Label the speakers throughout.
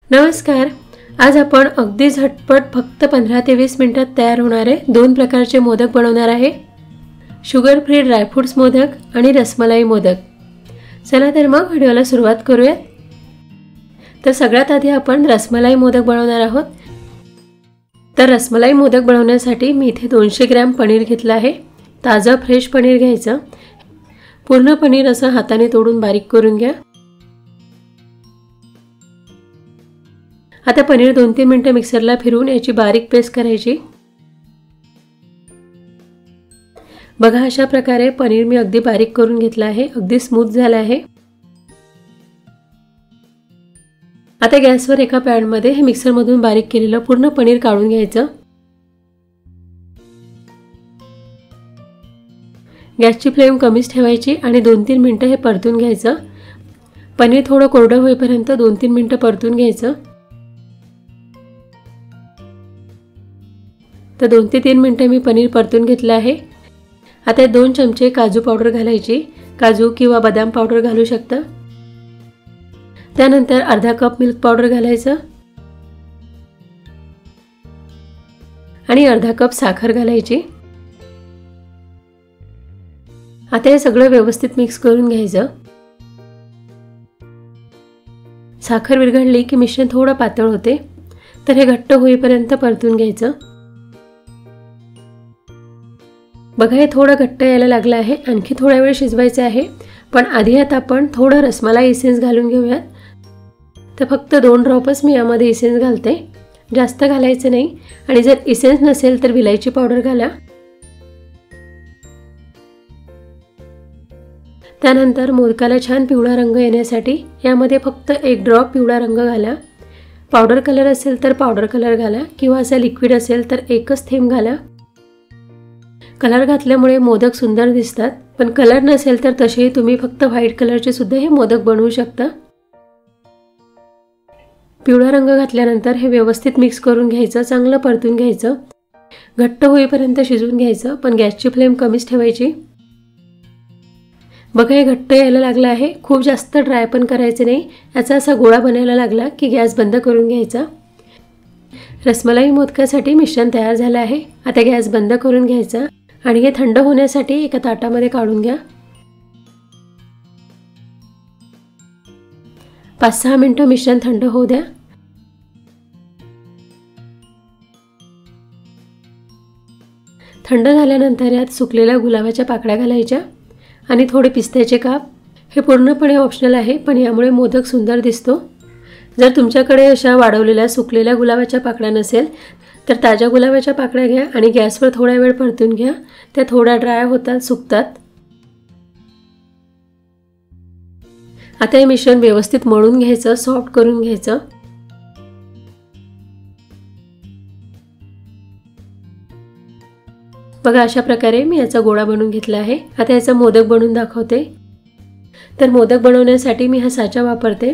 Speaker 1: नमस्कार। आज आपण अगदी झटपट फक्त 15 ते 20 मिनिटात तयार होणारे दोन प्रकारचे मोदक बनवणार आहे। शुगर फ्री ड्रायफ्रूट्स मोदक आणि रसमलाई मोदक। चला तर मग व्हिडिओला सुरुवात करूया। तर सगळ्यात आधी आपण रसमलाई मोदक बनवणार आहोत। तर रसमलाई मोदक बनवण्यासाठी मी इथे 200 ग्रॅम पनीर घेतला आहे। ताजा फ्रेश पनीर घ्यायचं। पूर्ण पनीर असं हाताने तोडून बारीक करून घ्या। आता पनीर 2-3 मिनिटे मिक्सरला फिरवून याची बारीक पेस्ट करायची। बघा अशा प्रकारे पनीर मी अगदी बारीक करून घेतला आहे, अगदी स्मूथ झाला आहे। आता गॅसवर एका पॅन मध्ये हे मिक्सर मधून बारीक केलेलं पूर्ण पनीर काढून घ्यायचं। गॅसची फ्लेम कमीच ठेवायची आणि 2-3 मिनिटे हे परतून घ्यायचं। पनीर थोडं कोरडं होईपर्यंत 2-3 मिनिटे परतून घ्यायचं। तर 2 ते 3 मिनिटे मी पनीर परतून घेतलं आहे। आता 2 चमचे काजू पावडर घालायची। काजू किंवा बदाम पावडर घालू शकता। त्यानंतर अर्धा कप मिल्क पावडर घालायचं आणि अर्धा कप साखर घालायची। आता हे सगळं व्यवस्थित मिक्स करून घ्यायचं। साखर विरघळली की मिश्रण थोडं पातळ होते, तर हे घट्ट होईपर्यंत परतून घ्यायचं। बघा हे थोडं घट्ट यायला लागलं आहे, आणखी थोडा वेळ शिजवायचं आहे। पण आधी आता आपण थोडं रसमलाई इसेन्स घालून घेऊयात। तर फक्त 2 ड्रॉपच मी यामध्ये इसेन्स घालते, जास्त घालायचं नाही। आणि जर इसेन्स नसेल तर विलायची पावडर घाला। त्यानंतर मोदकाला छान पिवळा रंग येण्यासाठी यामध्ये फक्त 1 ड्रॉप पिवळा रंग घाला। पावडर कलर असेल तर पावडर कलर घाला किंवा असा लिक्विड असेल तर एकच थेंब घाला। कलर घातल्यामुळे मोदक सुंदर दिसतात, पण कलर नसेल तर तसेही तुम्ही फक्त व्हाईट कलरचे सुद्धा हे मोदक बनवू शकता। पिवळा रंग घातल्यानंतर हे व्यवस्थित मिक्स करून घ्यायचं, चांगलं परतून घ्यायचं। घट्ट होईपर्यंत शिजवून घ्यायचं, पण गॅसची फ्लेम कमीच ठेवायची। बघा हे घट्ट यायला लागलं आहे, खूप जास्त ड्राय पण करायचं नाही। याचा असा गोळा बनायला लागला की गॅस बंद करून घ्यायचा। रसमलाई मोदकासाठी मिश्रण तयार झालं आहे। आता गॅस बंद करून घ्यायचा आणि हे थंड होण्यासाठी एका ताटामध्ये काढून घ्या। 5-6 मिनिटे मिश्रण थंड होऊ द्या। थंड झाल्यानंतर यात सुकलेल्या गुलाबाच्या पाकळ्या घालायच्या आणि थोडे पिस्त्याचे काप। हे पूर्णपणे ऑप्शनल आहे, पण यामुळे मोदक सुंदर दिसतो। जर तुमच्याकडे अशा वाळवलेल्या सुकलेल्या गुलाबाच्या पाकळ्या नसेल तर ताज्या गुलाबाच्या पाकळ्या घ्या आणि गॅसवर थोडा वेळ परतून घ्या। त्या थोड्या ड्राय होतात, सुकतात। आता हे मिश्रण व्यवस्थित मळून घ्यायचं, सॉफ्ट करून घ्यायचं। बघा अशा प्रकारे मी याचा गोळा बनवून घेतला आहे। आता याचा मोदक बनवून दाखवते। तर मोदक बनवण्यासाठी मी हा साचा वापरते।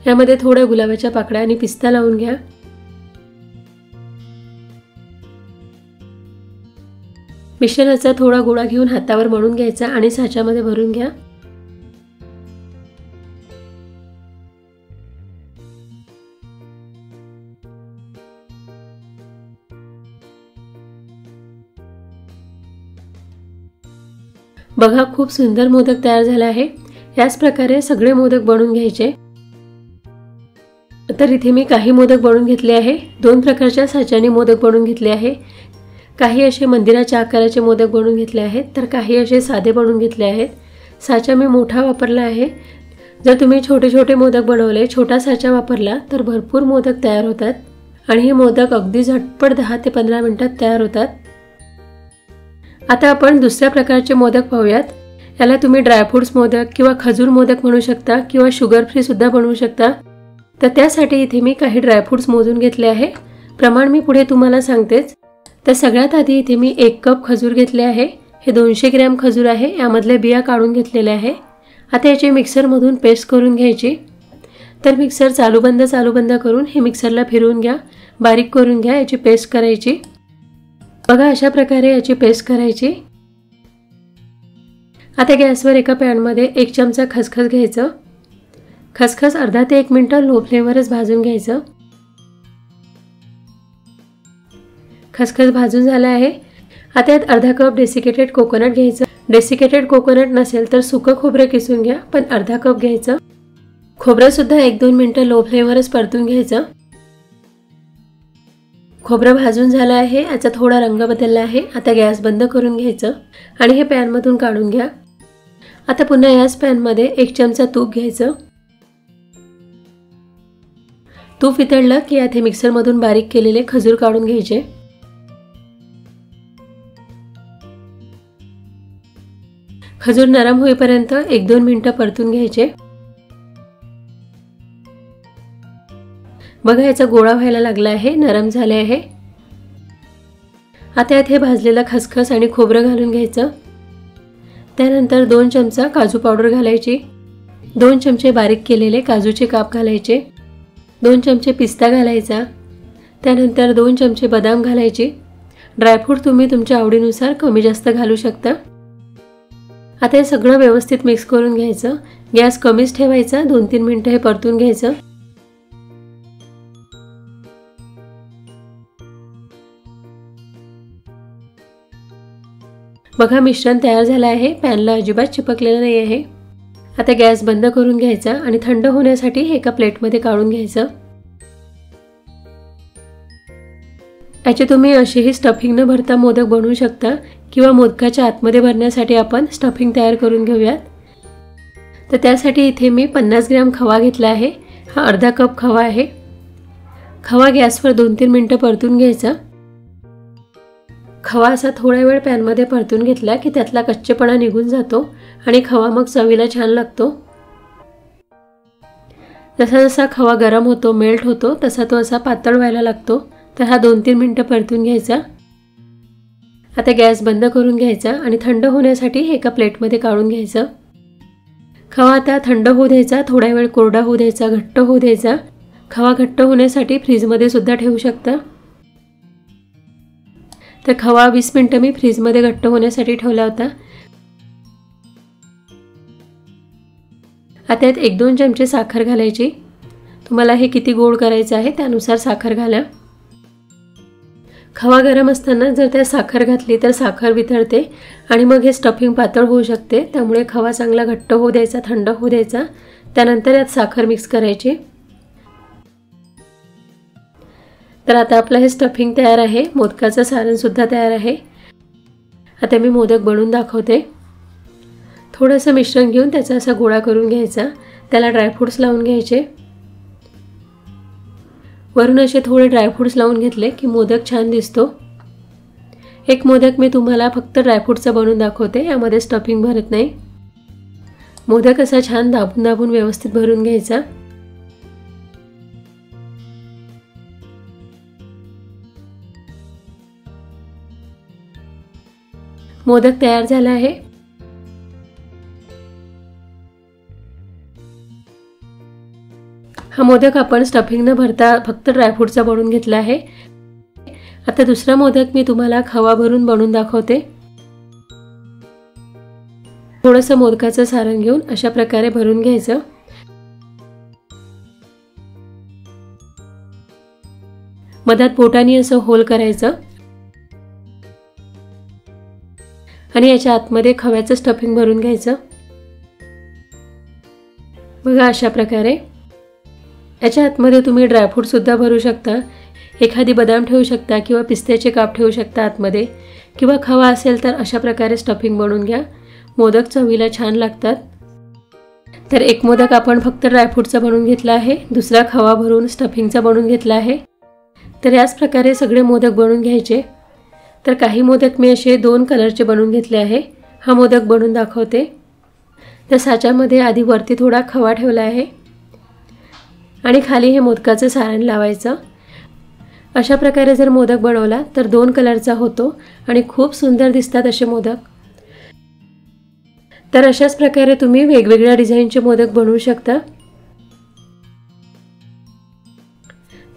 Speaker 1: यामध्ये थोड्या गुलाबाच्या पाकळ्या आणि पिस्ता लावून घ्या। मिश्रणाचा थोडा गोळा घेऊन हातावर मळून घ्यायचा आणि साच्यामध्ये भरून घ्या। बघा खूप सुंदर मोदक तयार झाला आहे। याच प्रकारे सगळे मोदक बनवून घ्यायचे। तर इथे मी काही मोदक बनवून घेतले आहे। 2 प्रकारच्या साच्याने मोदक बनवून घेतले आहे। काही असे मंदिराच्या आकाराचे मोदक बनवून घेतले आहेत, तर काही असे साधे बनवून घेतले आहेत। साचा मी मोठा वापरला आहे। जर तुम्ही छोटे छोटे मोदक बनवले, छोटा साचा वापरला तर भरपूर मोदक तयार होतात आणि हे मोदक अगदी झटपट 10 ते 15 मिनिटात तयार होतात। आता आपण दुसऱ्या प्रकारचे मोदक पाहूयात। याला तुम्ही ड्रायफ्रूट्स मोदक किंवा खजूर मोदक म्हणू शकता किंवा शुगर फ्री सुद्धा बनवू शकता। तर त्यासाठी इथे मी काही ड्रायफ्रूट्स मोजून घेतले आहे। प्रमाण मी पुढे तुम्हाला सांगतेच। तर सगळ्यात आधी इथे मी 1 कप खजूर घेतले आहे। हे 200 ग्रॅम खजूर आहे, यामधले बिया काढून घेतलेले आहे। आता याची मिक्सर मधून पेस्ट करून घ्यायची। तर मिक्सर चालू बंद करून हे मिक्सरला फिरवून घ्या, बारीक करून घ्या, याची पेस्ट करायची। बघा अशा प्रकारे याची पेस्ट करायची। आता गॅसवर एका पॅन मध्ये 1 चमचा खसखस घ्यायचं। खसखस अर्धा ते 1 मिनिट लो फ्लेमवरच भाजून घ्यायचं। खसखस भाजून झाला आहे। आता यात अर्धा कप डेसिकेटेड कोकोनट घ्यायचं। डेसिकेटेड कोकोनट नसेल तर सुकं खोबरं किसून घ्या, पण अर्धा कप घ्यायचं। खोबरं सुद्धा 1-2 मिनिटं लो फ्लेमवरच परतून घ्यायचं। खोबरं भाजून झालं आहे, याचा थोडा रंग बदलला आहे। आता गॅस बंद करून घ्यायचं आणि हे पॅनमधून काढून घ्या। आता पुन्हा याच पॅनमध्ये 1 चमचा तूप घ्यायचं। तूप वितळलं की यात हे मिक्सरमधून बारीक केलेले खजूर काढून घ्यायचे। खजूर नरम होईपर्यंत 1-2 मिनिटं परतून घ्यायचे। बघा याचा गोळा व्हायला लागला आहे, नरम झाले आहे। आता यात हे भाजलेलं खसखस आणि खोबरं घालून घ्यायचं। त्यानंतर 2 चमचा काजू पावडर घालायची, 2 चमचे बारीक केलेले काजूचे काप घालायचे, 2 चमचे पिस्ता घालायचा, त्यानंतर 2 चमचे बदाम घालायचे। ड्रायफ्रूट तुम्ही तुमच्या आवडीनुसार कमी जास्त घालू शकता। आता हे सगळं व्यवस्थित मिक्स करून घ्यायचं। गॅस कमीच ठेवायचा, 2-3 मिनिटं हे परतून घ्यायचं। बघा मिश्रण तयार झालं आहे, पॅनला अजिबात चिपकलेलं नाही आहे। आता गॅस बंद करून घ्यायचा आणि थंड होण्यासाठी हे एका प्लेटमध्ये काढून घ्यायचं। याची तुम्ही अशीही स्टफिंग न भरता मोदक बनवू शकता किंवा मोदकाच्या आतमध्ये भरण्यासाठी आपण स्टफिंग तयार करून घेऊयात। तर त्यासाठी इथे मी 50 ग्रॅम खवा घेतला आहे। हा अर्धा कप खवा आहे। खवा गॅसवर 2-3 मिनिटं परतून घ्यायचा। खवा असा थोडा वेळ पॅनमध्ये परतून घेतला की त्यातला कच्चेपणा निघून जातो आणि खवा मग चवीला छान लागतो। जसा जसा खवा गरम होतो, मेल्ट होतो, तसा तो असा पातळ व्हायला लागतो। तर हा 2-3 मिनिटं परतून घ्यायचा। आता गॅस बंद करून घ्यायचा आणि थंड होण्यासाठी हे एका प्लेटमध्ये काढून घ्यायचं। खवा आता थंड होऊ द्यायचा, थोडा वेळ कोरडा होऊ द्यायचा, घट्ट होऊ द्यायचा। खवा घट्ट होण्यासाठी फ्रीजमध्ये सुद्धा ठेवू शकता। तर खवा 20 मिनिटं मी फ्रीजमध्ये घट्ट होण्यासाठी ठेवला होता। आता यात 1-2 चमचे साखर घालायची। तुम्हाला हे किती गोड करायचं आहे त्यानुसार साखर घाला। खवा गरम असताना जर त्यात साखर घातली तर साखर वितळते आणि मग हे स्टफिंग पातळ होऊ शकते। त्यामुळे खवा चांगला घट्ट होऊ द्यायचा, थंड होऊ द्यायचा, त्यानंतर यात साखर मिक्स करायची। तर आता आपलं हे स्टफिंग तयार आहे, मोदकाचं सारण सुद्धा तयार आहे। आता मी मोदक बनवून दाखवते। थोडंसं मिश्रण घेऊन त्याचा असा गोळा करून घ्यायचा, त्याला ड्रायफ्रूट्स लावून घ्यायचे। वरून असे थोडे ड्रायफ्रूट्स लावून घेतले की मोदक छान दिसतो। एक मोदक मी तुम्हाला फक्त ड्रायफ्रूटचा बनवून दाखवते, यामध्ये स्टफिंग भरत नाही। मोदक असा छान दाबून दाबून व्यवस्थित भरून घ्यायचा। मोदक तयार झाला आहे। हा मोदक आपण स्टफिंग न भरता फक्त ड्रायफ्रूटचा बनवून घेतला आहे। आता दुसरा मोदक मी तुम्हाला खवा भरून बनवून दाखवते। थोडंसं मोदकाचं सारण घेऊन अशा प्रकारे भरून घ्यायचं। मधात बोटाने असं होल करायचं आणि याच्या आतमध्ये खव्याचं स्टफिंग भरून घ्यायचं। बघा अशा प्रकारे याच्या आतमध्ये तुम्ही ड्रायफ्रूट सुद्धा भरू शकता, एखादी बदाम ठेवू शकता किंवा पिस्त्याचे काप ठेवू शकता आतमध्ये, किंवा खवा असेल तर अशा प्रकारे स्टफिंग बनवून घ्या। मोदक चवीला छान लागतात। तर एक मोदक आपण फक्त ड्रायफ्रूटचा बनवून घेतला आहे, दुसरा खवा भरून स्टफिंगचा बनवून घेतला आहे। तर याच प्रकारे सगळे मोदक बनवून घ्यायचे। तर काही मोदक मी असे 2 कलरचे बनवून घेतले आहे। हा मोदक बनवून दाखवते। तर साच्यामध्ये आधी वरती थोडा खवा ठेवला आहे आणि खाली हे मोदकाचं सारण लावायचं। अशा प्रकारे जर मोदक बनवला तर 2 कलरचा होतो आणि खूप सुंदर दिसतात असे मोदक। तर अशाच प्रकारे तुम्ही वेगवेगळ्या डिझाईनचे मोदक बनवू शकता।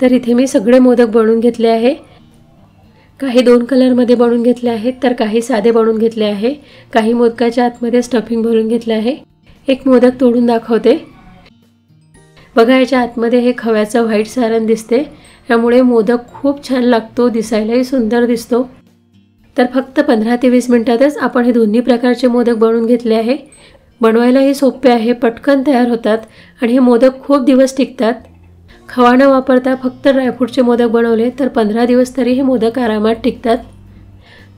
Speaker 1: तर इथे मी सगळे मोदक बनवून घेतले आहे। काही 2 कलरमध्ये बनवून घेतले आहेत, तर काही साधे बनवून घेतले आहे। काही मोदकाच्या आतमध्ये स्टफिंग भरून घेतले आहे। एक मोदक तोडून दाखवते। बघा याच्या आतमध्ये हे खव्याचं व्हाईट सारण दिसते, त्यामुळे मोदक खूप छान लागतो, दिसायलाही सुंदर दिसतो। तर फक्त 15 ते 20 मिनिटातच आपण हे दोन्ही प्रकारचे मोदक बनवून घेतले आहे। बनवायलाही सोपे आहे, पटकन तयार होतात आणि हे मोदक खूप दिवस टिकतात। खवा न वापरता फक्त ड्रायफ्रूटचे मोदक बनवले तर 15 दिवस तरी हे मोदक आरामात टिकतात।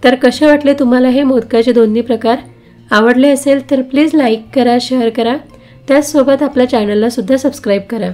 Speaker 1: तर कसे वाटले तुम्हाला हे मोदकाचे दोन्ही प्रकार? आवडले असेल तर प्लीज लाईक करा, शेअर करा, त्याचसोबत आपल्या चॅनलला सुद्धा सबस्क्राईब करा।